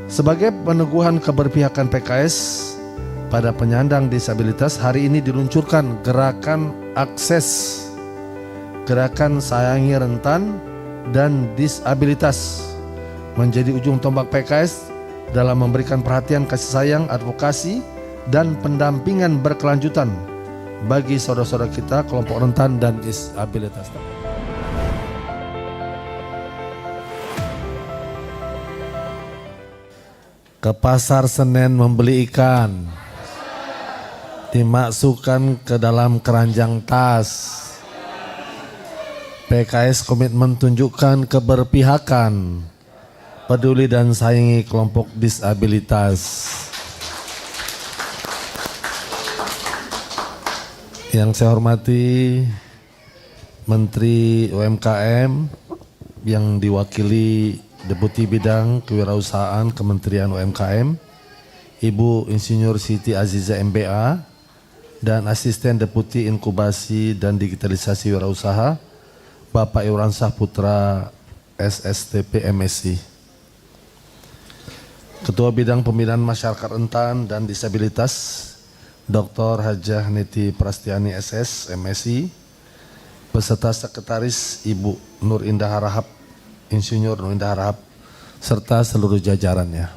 Sebagai peneguhan keberpihakan PKS pada penyandang disabilitas, hari ini diluncurkan gerakan akses, gerakan sayangi rentan dan disabilitas, menjadi ujung tombak PKS dalam memberikan perhatian, kasih sayang, advokasi, dan pendampingan berkelanjutan bagi saudara-saudara kita kelompok rentan dan disabilitas. Ke pasar Senen membeli ikan, dimasukkan ke dalam keranjang tas. PKS komitmen tunjukkan keberpihakan, peduli dan sayangi kelompok disabilitas. Yang saya hormati Menteri UMKM yang diwakili Deputi Bidang Kewirausahaan Kementerian UMKM, Ibu Insinyur Siti Aziza MBA, dan Asisten Deputi Inkubasi dan Digitalisasi Wirausaha, Bapak Iwansah Putra SSTP MSI. Ketua Bidang Pembinaan Masyarakat Rentan dan Disabilitas, Dr. Hajah Neti Prastiani SS MSI, beserta Sekretaris Ibu Nur Indah Harahap, Insinyur Nur Indah Harahap, serta seluruh jajarannya.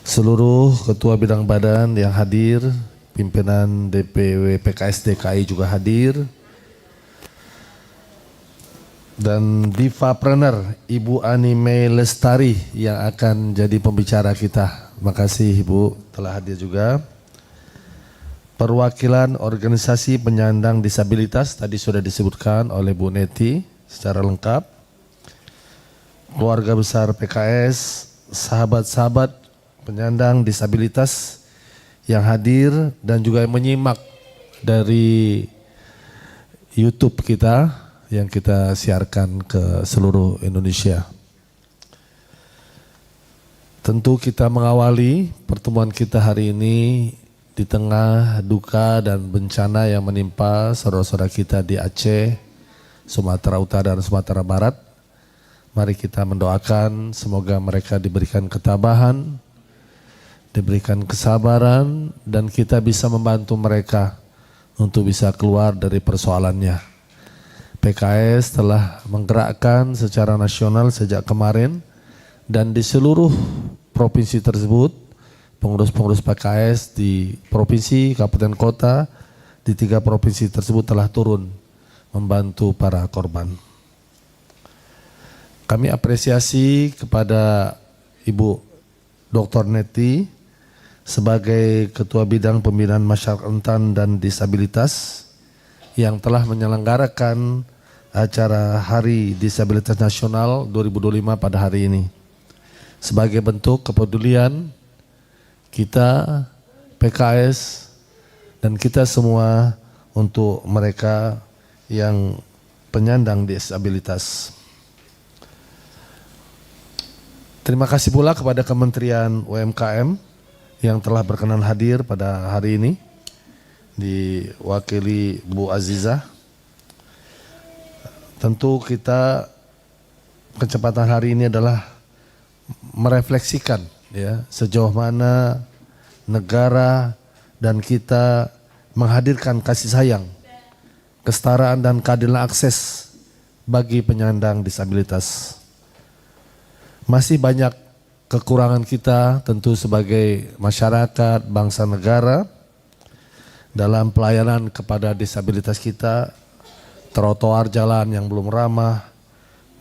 Seluruh ketua bidang badan yang hadir, pimpinan DPW PKS DKI juga hadir, dan Divapreneur Ibu Ani Mei Lestari yang akan jadi pembicara kita. Terima kasih Ibu telah hadir juga. Perwakilan organisasi penyandang disabilitas tadi sudah disebutkan oleh Bu Neti secara lengkap. Keluarga besar PKS, sahabat-sahabat penyandang disabilitas yang hadir dan juga yang menyimak dari YouTube kita yang kita siarkan ke seluruh Indonesia. Tentu kita mengawali pertemuan kita hari ini di tengah duka dan bencana yang menimpa saudara-saudara kita di Aceh, Sumatera Utara dan Sumatera Barat. Mari kita mendoakan semoga mereka diberikan ketabahan, diberikan kesabaran, dan kita bisa membantu mereka untuk bisa keluar dari persoalannya. PKS telah menggerakkan secara nasional sejak kemarin, dan di seluruh provinsi tersebut, pengurus-pengurus PKS di provinsi, kabupaten, kota, di 3 provinsi tersebut telah turun membantu para korban. Kami apresiasi kepada Ibu Dr. Neti sebagai Ketua Bidang Pembinaan Masyarakat Rentan dan Disabilitas yang telah menyelenggarakan acara Hari Disabilitas Nasional 2025 pada hari ini. Sebagai bentuk kepedulian kita, PKS, dan kita semua untuk mereka yang penyandang disabilitas. Terima kasih pula kepada Kementerian UMKM yang telah berkenan hadir pada hari ini, diwakili Bu Azizah. Tentu kita kesempatan hari ini adalah merefleksikan ya sejauh mana negara dan kita menghadirkan kasih sayang, kesetaraan dan keadilan akses bagi penyandang disabilitas. Masih banyak kekurangan kita tentu sebagai masyarakat, bangsa, negara dalam pelayanan kepada disabilitas kita, trotoar jalan yang belum ramah,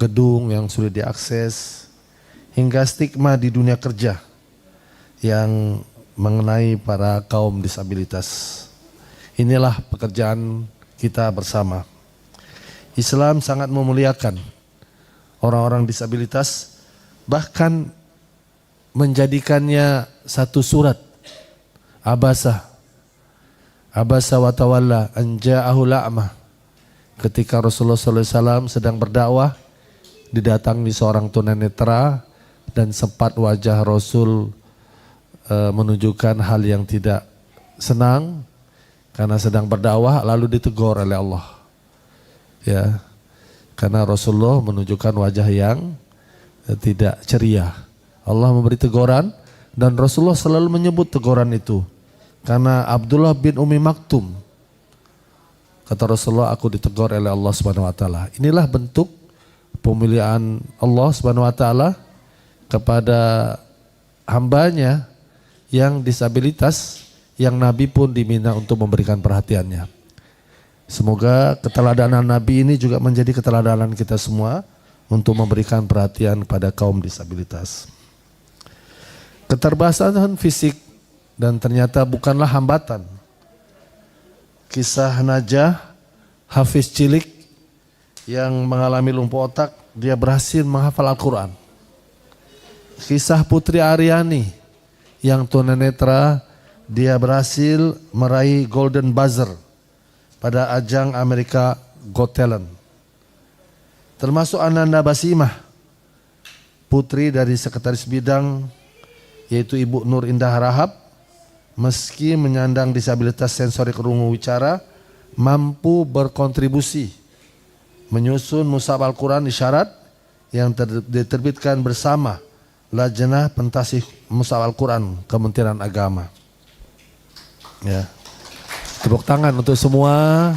gedung yang sulit diakses, hingga stigma di dunia kerja yang mengenai para kaum disabilitas. Inilah pekerjaan kita bersama. Islam sangat memuliakan orang-orang disabilitas, bahkan menjadikannya satu surat. Abasa wa tawalla an ja'ahul a'ma. Ketika Rasulullah SAW sedang berdakwah, didatangi seorang tunanetra dan sempat wajah Rasul menunjukkan hal yang tidak senang karena sedang berdakwah, lalu ditegur oleh Allah. Ya, karena Rasulullah menunjukkan wajah yang tidak ceria. Allah memberi teguran dan Rasulullah selalu menyebut teguran itu. Karena Abdullah bin Umi Maktum, kata Rasulullah, aku ditegur oleh Allah Subhanahu wa taala. Inilah bentuk pemuliaan Allah Subhanahu wa taala kepada hambanya yang disabilitas, yang Nabi pun diminta untuk memberikan perhatiannya. Semoga keteladanan Nabi ini juga menjadi keteladanan kita semua untuk memberikan perhatian pada kaum disabilitas. Keterbatasan fisik dan ternyata bukanlah hambatan. Kisah Najah, Hafiz cilik yang mengalami lumpuh otak, dia berhasil menghafal Al-Quran. Kisah Putri Aryani yang tunanetra, dia berhasil meraih Golden Buzzer pada ajang Amerika Got Talent. Termasuk Ananda Basimah, putri dari sekretaris bidang yaitu Ibu Nur Indah Rahab, meski menyandang disabilitas sensorik rungu wicara, mampu berkontribusi menyusun mushaf Al-Quran isyarat yang diterbitkan bersama Lajnah Pentasih Mushaf Al-Quran Kementerian Agama. Ya. Tepuk tangan untuk semua,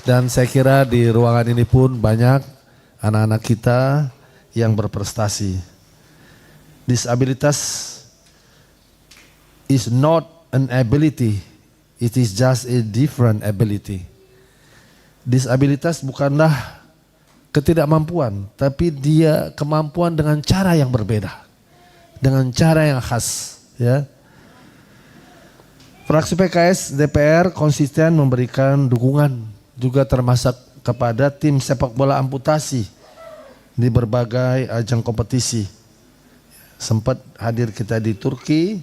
dan saya kira di ruangan ini pun banyak anak-anak kita yang berprestasi. Disabilitas is not an ability, it is just a different ability. Disabilitas bukanlah ketidakmampuan, tapi dia kemampuan dengan cara yang berbeda, dengan cara yang khas, ya. Fraksi PKS DPR konsisten memberikan dukungan juga termasuk kepada tim sepak bola amputasi di berbagai ajang kompetisi. Sempat hadir kita di Turki,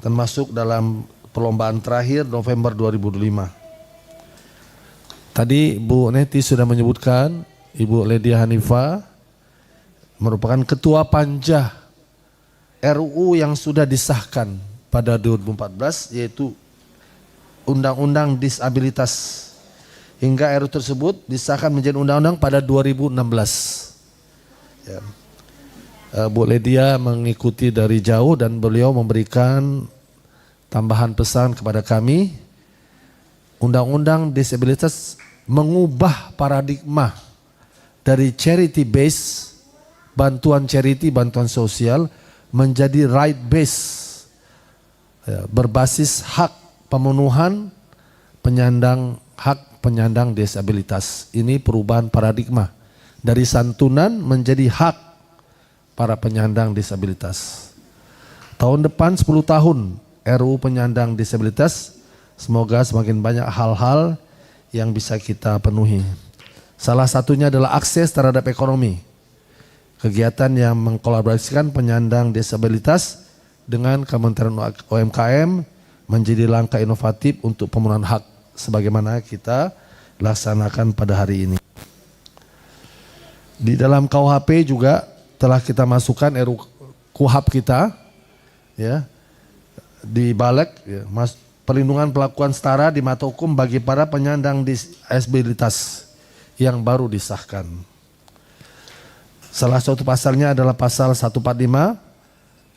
termasuk dalam perlombaan terakhir November 2005. Tadi Bu Neti sudah menyebutkan, Ibu Ledia Hanifah merupakan ketua panja RUU yang sudah disahkan pada 2014, yaitu Undang-Undang Disabilitas. Hingga RUU tersebut disahkan menjadi undang-undang pada 2016. Ya. Bu Ledia mengikuti dari jauh dan beliau memberikan tambahan pesan kepada kami. Undang-undang disabilitas mengubah paradigma dari charity base, bantuan charity, bantuan sosial, menjadi right base, ya, berbasis hak pemenuhan hak penyandang disabilitas. Ini perubahan paradigma dari santunan menjadi hak para penyandang disabilitas. Tahun depan 10 tahun RUU penyandang disabilitas, semoga semakin banyak hal-hal yang bisa kita penuhi. Salah satunya adalah akses terhadap ekonomi. Kegiatan yang mengkolaborasikan penyandang disabilitas dengan Kementerian UMKM menjadi langkah inovatif untuk pemenuhan hak sebagaimana kita laksanakan pada hari ini. Di dalam KUHP juga telah kita masukkan RUU KUHP kita, ya, di balik, ya, perlindungan perlakuan setara di mata hukum bagi para penyandang disabilitas yang baru disahkan. Salah satu pasalnya adalah pasal 145,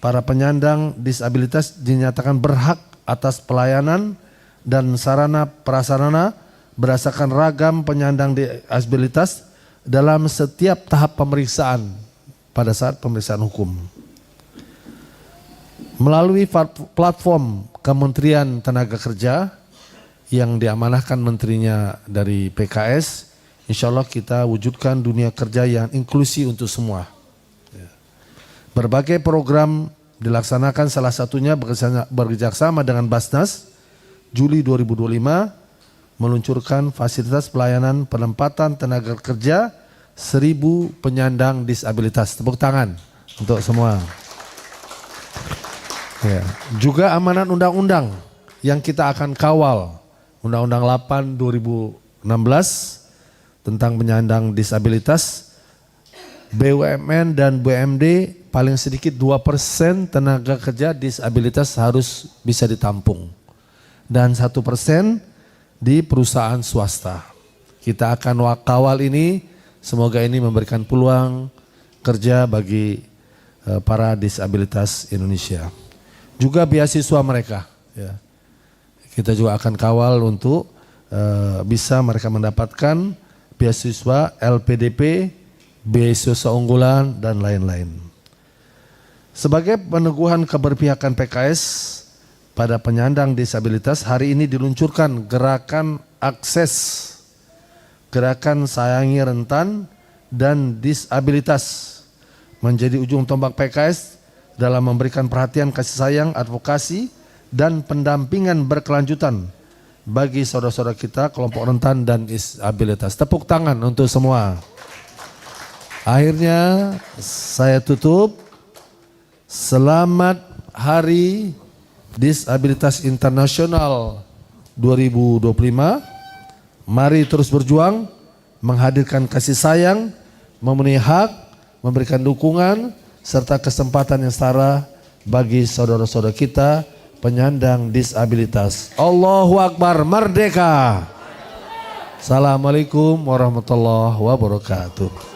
para penyandang disabilitas dinyatakan berhak atas pelayanan dan sarana prasarana berdasarkan ragam penyandang disabilitas dalam setiap tahap pemeriksaan pada saat pemeriksaan hukum. Melalui platform Kementerian Tenaga Kerja yang diamanahkan menterinya dari PKS, insya Allah kita wujudkan dunia kerja yang inklusi untuk semua. Berbagai program dilaksanakan, salah satunya bekerjasama dengan Basnas, Juli 2025 meluncurkan fasilitas pelayanan penempatan tenaga kerja 1.000 penyandang disabilitas. Tepuk tangan untuk semua. Ya. Juga amanat undang-undang yang kita akan kawal, Undang-Undang 8 2016 tentang penyandang disabilitas. BUMN dan BUMD paling sedikit 2% tenaga kerja disabilitas harus bisa ditampung, dan 1% di perusahaan swasta. Kita akan kawal ini, semoga ini memberikan peluang kerja bagi para disabilitas Indonesia. Juga beasiswa mereka. Ya. Kita juga akan kawal untuk bisa mereka mendapatkan beasiswa LPDP, beasiswa unggulan, dan lain-lain. Sebagai peneguhan keberpihakan PKS pada penyandang disabilitas, hari ini diluncurkan gerakan akses, gerakan sayangi rentan dan disabilitas menjadi ujung tombak PKS dalam memberikan perhatian, kasih sayang, advokasi, dan pendampingan berkelanjutan bagi saudara-saudara kita kelompok rentan dan disabilitas. Tepuk tangan untuk semua. Akhirnya saya tutup. Selamat Hari Disabilitas Internasional 2025. Mari terus berjuang, menghadirkan kasih sayang, memenuhi hak, memberikan dukungan, serta kesempatan yang setara bagi saudara-saudara kita penyandang disabilitas. Allahu Akbar, merdeka. Assalamualaikum warahmatullahi wabarakatuh.